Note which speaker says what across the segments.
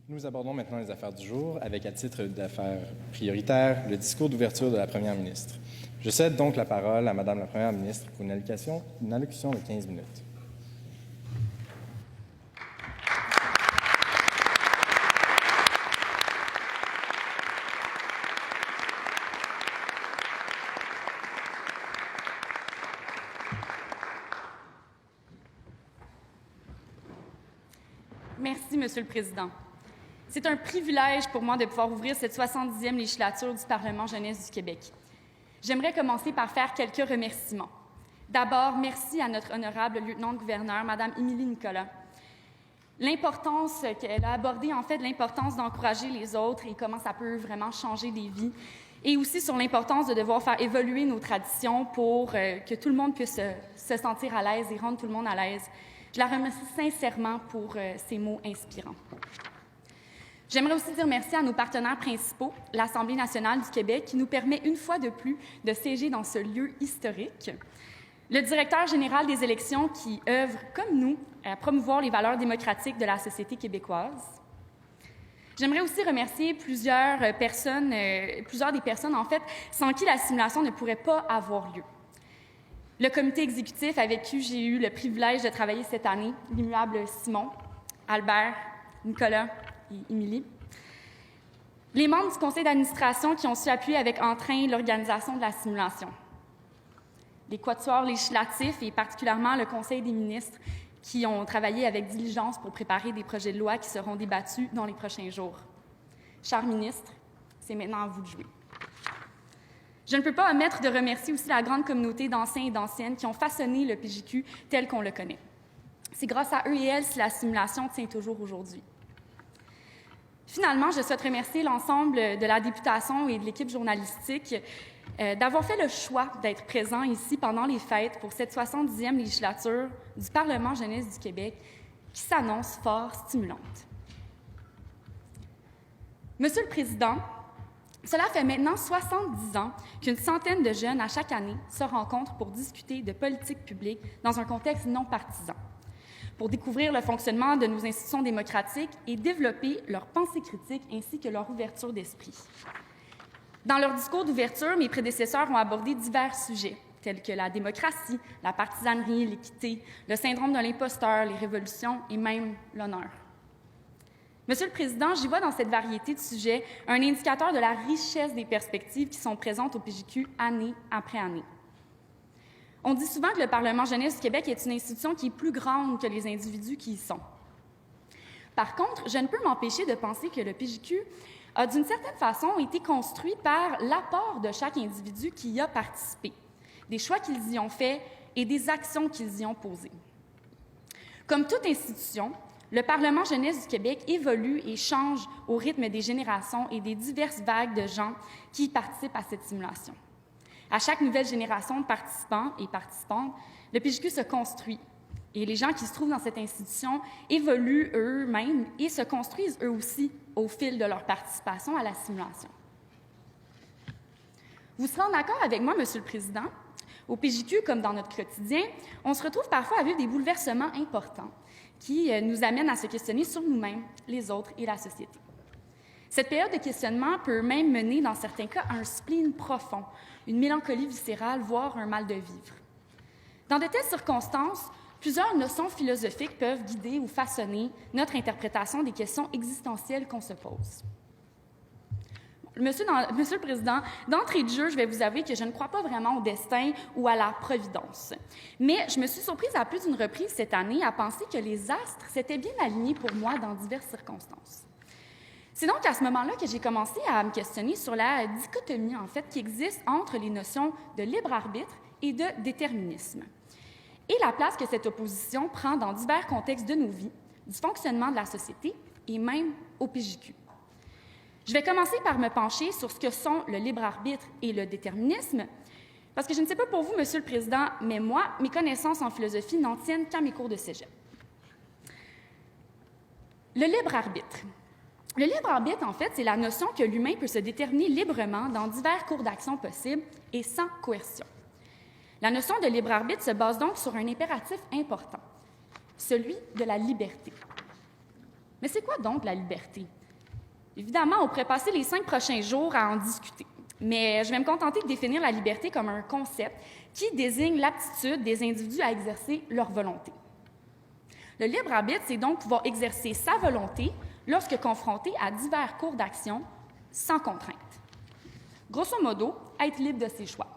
Speaker 1: Nous abordons maintenant les affaires du jour avec, à titre d'affaires prioritaires, le discours d'ouverture de la Première ministre. Je cède donc la parole à Madame la Première ministre pour une allocution de 15 minutes.
Speaker 2: Merci, Monsieur le Président. C'est un privilège pour moi de pouvoir ouvrir cette 70e législature du Parlement jeunesse du Québec. J'aimerais commencer par faire quelques remerciements. D'abord, merci à notre honorable lieutenant-gouverneur, Mme Émilie Nicolas. L'importance qu'elle a abordée, en fait, l'importance d'encourager les autres et comment ça peut vraiment changer des vies, et aussi sur l'importance de devoir faire évoluer nos traditions pour que tout le monde puisse se sentir à l'aise et rendre tout le monde à l'aise. Je la remercie sincèrement pour ces mots inspirants. J'aimerais aussi dire merci à nos partenaires principaux, l'Assemblée nationale du Québec, qui nous permet une fois de plus de siéger dans ce lieu historique, le directeur général des élections qui œuvre, comme nous, à promouvoir les valeurs démocratiques de la société québécoise. J'aimerais aussi remercier plusieurs des personnes, en fait, sans qui la simulation ne pourrait pas avoir lieu. Le comité exécutif avec qui j'ai eu le privilège de travailler cette année, l'immuable Simon, Albert, Nicolas et Émilie. Les membres du conseil d'administration qui ont su appuyer avec entrain l'organisation de la simulation. Les quatuors législatifs et particulièrement le conseil des ministres qui ont travaillé avec diligence pour préparer des projets de loi qui seront débattus dans les prochains jours. Chers ministres, c'est maintenant à vous de jouer. Je ne peux pas omettre de remercier aussi la grande communauté d'anciens et d'anciennes qui ont façonné le PJQ tel qu'on le connaît. C'est grâce à eux et elles si la simulation tient toujours aujourd'hui. Finalement, je souhaite remercier l'ensemble de la députation et de l'équipe journalistique d'avoir fait le choix d'être présent ici pendant les fêtes pour cette 70e législature du Parlement jeunesse du Québec qui s'annonce fort stimulante. Monsieur le Président, cela fait maintenant 70 ans qu'une centaine de jeunes à chaque année se rencontrent pour discuter de politique publique dans un contexte non partisan, pour découvrir le fonctionnement de nos institutions démocratiques et développer leur pensée critique ainsi que leur ouverture d'esprit. Dans leur discours d'ouverture, mes prédécesseurs ont abordé divers sujets, tels que la démocratie, la partisanerie, l'équité, le syndrome de l'imposteur, les révolutions et même l'honneur. Monsieur le Président, j'y vois dans cette variété de sujets un indicateur de la richesse des perspectives qui sont présentes au PJQ année après année. On dit souvent que le Parlement jeunesse du Québec est une institution qui est plus grande que les individus qui y sont. Par contre, je ne peux m'empêcher de penser que le PJQ a d'une certaine façon été construit par l'apport de chaque individu qui y a participé, des choix qu'ils y ont faits et des actions qu'ils y ont posées. Comme toute institution, le Parlement jeunesse du Québec évolue et change au rythme des générations et des diverses vagues de gens qui participent à cette simulation. À chaque nouvelle génération de participants et participantes, le PJQ se construit et les gens qui se trouvent dans cette institution évoluent eux-mêmes et se construisent eux aussi au fil de leur participation à la simulation. Vous serez en accord avec moi, Monsieur le Président, au PJQ, comme dans notre quotidien, on se retrouve parfois à vivre des bouleversements importants qui nous amènent à se questionner sur nous-mêmes, les autres et la société. Cette période de questionnement peut même mener, dans certains cas, à un spleen profond, une mélancolie viscérale, voire un mal de vivre. Dans de telles circonstances, plusieurs notions philosophiques peuvent guider ou façonner notre interprétation des questions existentielles qu'on se pose. Monsieur le Président, d'entrée de jeu, je vais vous avouer que je ne crois pas vraiment au destin ou à la providence. Mais je me suis surprise à plus d'une reprise cette année à penser que les astres s'étaient bien alignés pour moi dans diverses circonstances. C'est donc à ce moment-là que j'ai commencé à me questionner sur la dichotomie, en fait, qui existe entre les notions de libre arbitre et de déterminisme, et la place que cette opposition prend dans divers contextes de nos vies, du fonctionnement de la société et même au PJQ. Je vais commencer par me pencher sur ce que sont le libre arbitre et le déterminisme, parce que je ne sais pas pour vous, Monsieur le Président, mais moi, mes connaissances en philosophie n'en tiennent qu'à mes cours de cégep. Le libre arbitre. Le libre arbitre, en fait, c'est la notion que l'humain peut se déterminer librement dans divers cours d'action possibles et sans coercion. La notion de libre arbitre se base donc sur un impératif important, celui de la liberté. Mais c'est quoi donc la liberté? Évidemment, on pourrait passer les 5 prochains jours à en discuter, mais je vais me contenter de définir la liberté comme un concept qui désigne l'aptitude des individus à exercer leur volonté. Le libre arbitre, c'est donc pouvoir exercer sa volonté lorsque confronté à divers cours d'action sans contrainte. Grosso modo, être libre de ses choix.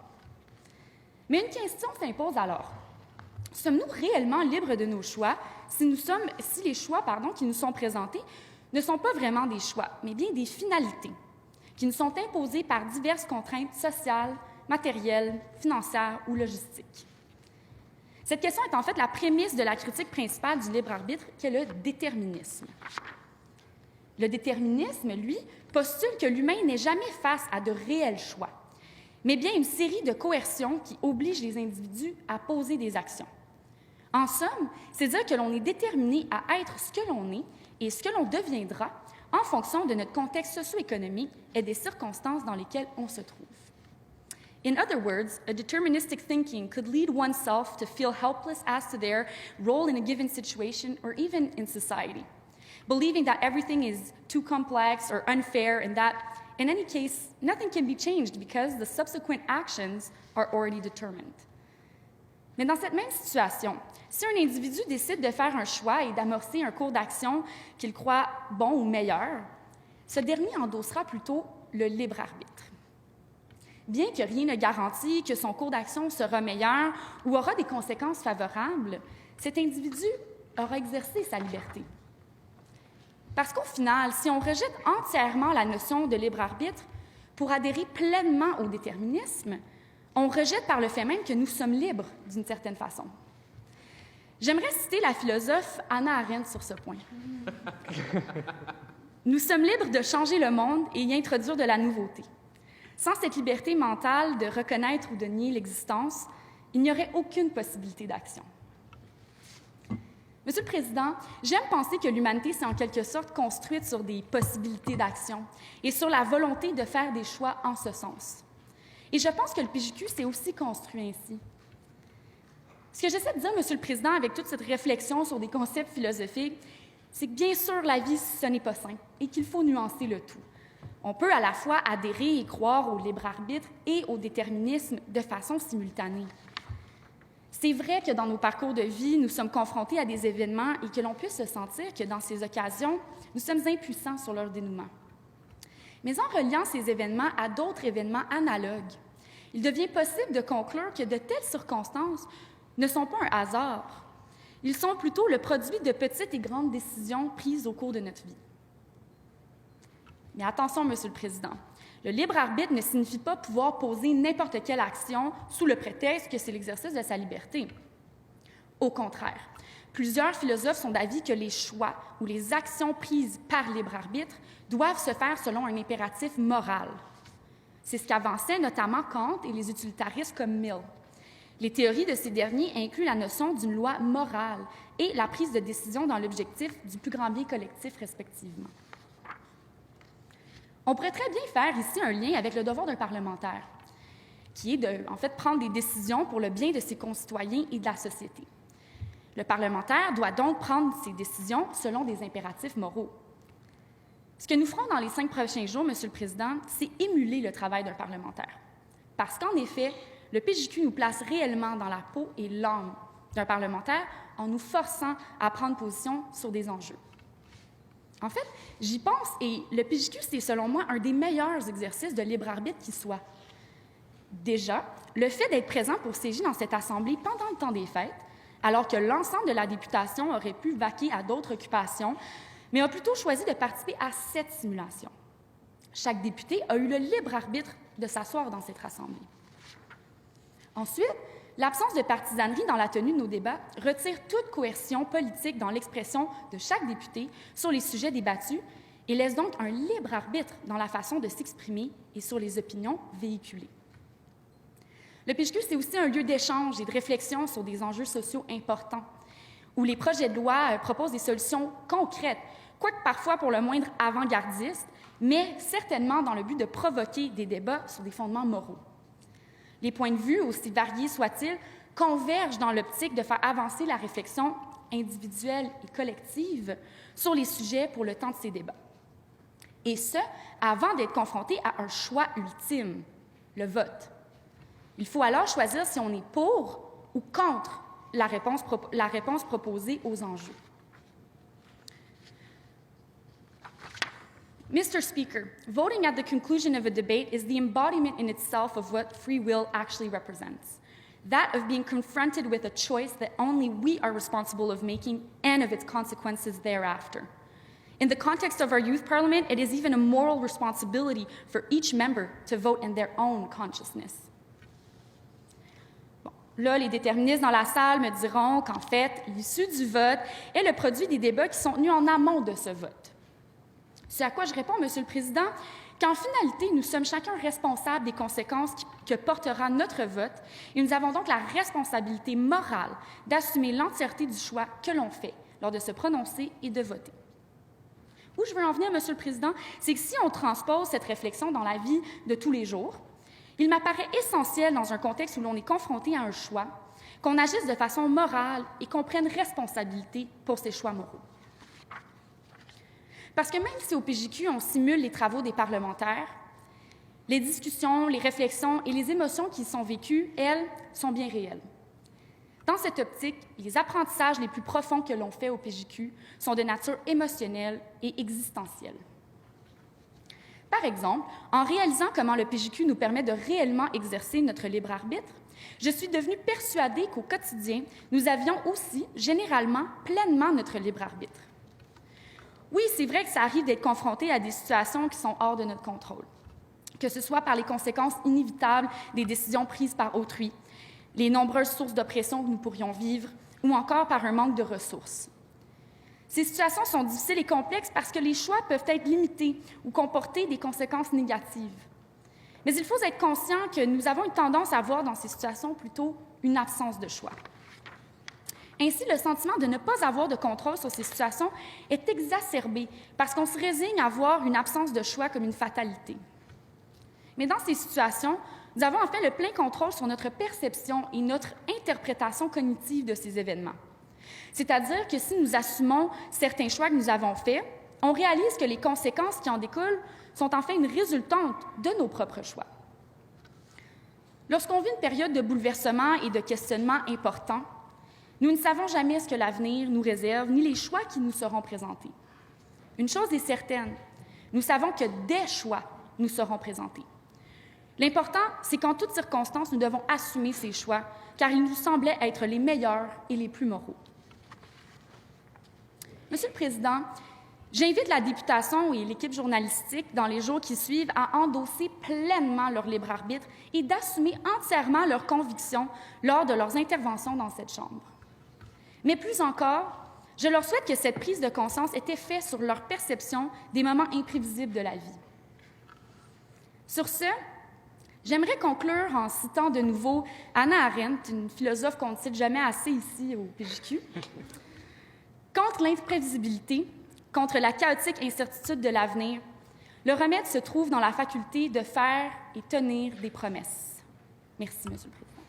Speaker 2: Mais une question s'impose alors. Sommes-nous réellement libres de nos choix si les choix qui nous sont présentés ne sont pas vraiment des choix, mais bien des finalités qui nous sont imposées par diverses contraintes sociales, matérielles, financières ou logistiques? Cette question est en fait la prémisse de la critique principale du libre arbitre, qui est le déterminisme. Le déterminisme, lui, postule que l'humain n'est jamais face à de réels choix, mais bien une série de coercions qui obligent les individus à poser des actions. En somme, c'est dire que l'on est déterminé à être ce que l'on est et ce que l'on deviendra en fonction de notre contexte socio-économique et des circonstances dans lesquelles on se trouve. In other words, a deterministic thinking could lead oneself to feel helpless as to their role in a given situation or even in society, believing that everything is too complex or unfair and that, in any case, nothing can be changed because the subsequent actions are already determined. Mais dans cette même situation, si un individu décide de faire un choix et d'amorcer un cours d'action qu'il croit bon ou meilleur, ce dernier endossera plutôt le libre arbitre. Bien que rien ne garantit que son cours d'action sera meilleur ou aura des conséquences favorables, cet individu aura exercé sa liberté. Parce qu'au final, si on rejette entièrement la notion de libre arbitre pour adhérer pleinement au déterminisme, on rejette par le fait même que nous sommes libres d'une certaine façon. J'aimerais citer la philosophe Hannah Arendt sur ce point. Nous sommes libres de changer le monde et y introduire de la nouveauté. Sans cette liberté mentale de reconnaître ou de nier l'existence, il n'y aurait aucune possibilité d'action. Monsieur le Président, j'aime penser que l'humanité s'est en quelque sorte construite sur des possibilités d'action et sur la volonté de faire des choix en ce sens. Et je pense que le PJQ s'est aussi construit ainsi. Ce que j'essaie de dire, Monsieur le Président, avec toute cette réflexion sur des concepts philosophiques, c'est que bien sûr, la vie, ce n'est pas simple et qu'il faut nuancer le tout. On peut à la fois adhérer et croire au libre arbitre et au déterminisme de façon simultanée. C'est vrai que dans nos parcours de vie, nous sommes confrontés à des événements et que l'on puisse se sentir que dans ces occasions, nous sommes impuissants sur leur dénouement. Mais en reliant ces événements à d'autres événements analogues, il devient possible de conclure que de telles circonstances ne sont pas un hasard. Ils sont plutôt le produit de petites et grandes décisions prises au cours de notre vie. Mais attention, Monsieur le Président, le libre arbitre ne signifie pas pouvoir poser n'importe quelle action sous le prétexte que c'est l'exercice de sa liberté. Au contraire, plusieurs philosophes sont d'avis que les choix ou les actions prises par libre arbitre doivent se faire selon un impératif moral. C'est ce qu'avançaient notamment Kant et les utilitaristes comme Mill. Les théories de ces derniers incluent la notion d'une loi morale et la prise de décision dans l'objectif du plus grand bien collectif, respectivement. On pourrait très bien faire ici un lien avec le devoir d'un parlementaire, qui est de, prendre des décisions pour le bien de ses concitoyens et de la société. Le parlementaire doit donc prendre ses décisions selon des impératifs moraux. Ce que nous ferons dans les 5 prochains jours, Monsieur le Président, c'est émuler le travail d'un parlementaire. Parce qu'en effet, le PJQ nous place réellement dans la peau et l'âme d'un parlementaire en nous forçant à prendre position sur des enjeux. En fait, j'y pense et le PJQ, c'est selon moi un des meilleurs exercices de libre arbitre qui soit. Déjà, le fait d'être présent pour siéger dans cette assemblée pendant le temps des fêtes, alors que l'ensemble de la députation aurait pu vaquer à d'autres occupations, mais a plutôt choisi de participer à cette simulation. Chaque député a eu le libre arbitre de s'asseoir dans cette assemblée. Ensuite, l'absence de partisanerie dans la tenue de nos débats retire toute coercion politique dans l'expression de chaque député sur les sujets débattus et laisse donc un libre arbitre dans la façon de s'exprimer et sur les opinions véhiculées. Le PJQ, c'est aussi un lieu d'échange et de réflexion sur des enjeux sociaux importants, où les projets de loi proposent des solutions concrètes, quoique parfois pour le moindre avant-gardistes, mais certainement dans le but de provoquer des débats sur des fondements moraux. Les points de vue, aussi variés soient-ils, convergent dans l'optique de faire avancer la réflexion individuelle et collective sur les sujets pour le temps de ces débats. Et ce, avant d'être confronté à un choix ultime, le vote. Il faut alors choisir si on est pour ou contre la réponse proposée aux enjeux. Mr. Speaker, voting at the conclusion of a debate is the embodiment in itself of what free will actually represents. That of being confronted with a choice that only we are responsible of making and of its consequences thereafter. In the context of our youth parliament, it is even a moral responsibility for each member to vote in their own consciousness. Bon, là, les déterministes dans la salle me diront qu'en fait, l'issue du vote est le produit des débats qui sont tenus en amont de ce vote. Ce à quoi je réponds, Monsieur le Président, qu'en finalité, nous sommes chacun responsables des conséquences que portera notre vote et nous avons donc la responsabilité morale d'assumer l'entièreté du choix que l'on fait lors de se prononcer et de voter. Où je veux en venir, Monsieur le Président, c'est que si on transpose cette réflexion dans la vie de tous les jours, il m'apparaît essentiel dans un contexte où l'on est confronté à un choix, qu'on agisse de façon morale et qu'on prenne responsabilité pour ces choix moraux. Parce que même si au PJQ, on simule les travaux des parlementaires, les discussions, les réflexions et les émotions qui y sont vécues, elles, sont bien réelles. Dans cette optique, les apprentissages les plus profonds que l'on fait au PJQ sont de nature émotionnelle et existentielle. Par exemple, en réalisant comment le PJQ nous permet de réellement exercer notre libre arbitre, je suis devenue persuadée qu'au quotidien, nous avions aussi, généralement, pleinement notre libre arbitre. Oui, c'est vrai que ça arrive d'être confronté à des situations qui sont hors de notre contrôle, que ce soit par les conséquences inévitables des décisions prises par autrui, les nombreuses sources d'oppression que nous pourrions vivre, ou encore par un manque de ressources. Ces situations sont difficiles et complexes parce que les choix peuvent être limités ou comporter des conséquences négatives. Mais il faut être conscient que nous avons une tendance à voir dans ces situations plutôt une absence de choix. Ainsi, le sentiment de ne pas avoir de contrôle sur ces situations est exacerbé parce qu'on se résigne à voir une absence de choix comme une fatalité. Mais dans ces situations, nous avons en fait le plein contrôle sur notre perception et notre interprétation cognitive de ces événements. C'est-à-dire que si nous assumons certains choix que nous avons faits, on réalise que les conséquences qui en découlent sont en fait une résultante de nos propres choix. Lorsqu'on vit une période de bouleversement et de questionnement importants, nous ne savons jamais ce que l'avenir nous réserve, ni les choix qui nous seront présentés. Une chose est certaine, nous savons que des choix nous seront présentés. L'important, c'est qu'en toutes circonstances, nous devons assumer ces choix, car ils nous semblaient être les meilleurs et les plus moraux. Monsieur le Président, j'invite la députation et l'équipe journalistique dans les jours qui suivent à endosser pleinement leur libre arbitre et d'assumer entièrement leurs convictions lors de leurs interventions dans cette Chambre. Mais plus encore, je leur souhaite que cette prise de conscience ait effet sur leur perception des moments imprévisibles de la vie. Sur ce, j'aimerais conclure en citant de nouveau Hannah Arendt, une philosophe qu'on ne cite jamais assez ici au PJQ. Contre l'imprévisibilité, contre la chaotique incertitude de l'avenir, le remède se trouve dans la faculté de faire et tenir des promesses. Merci, Monsieur le Président.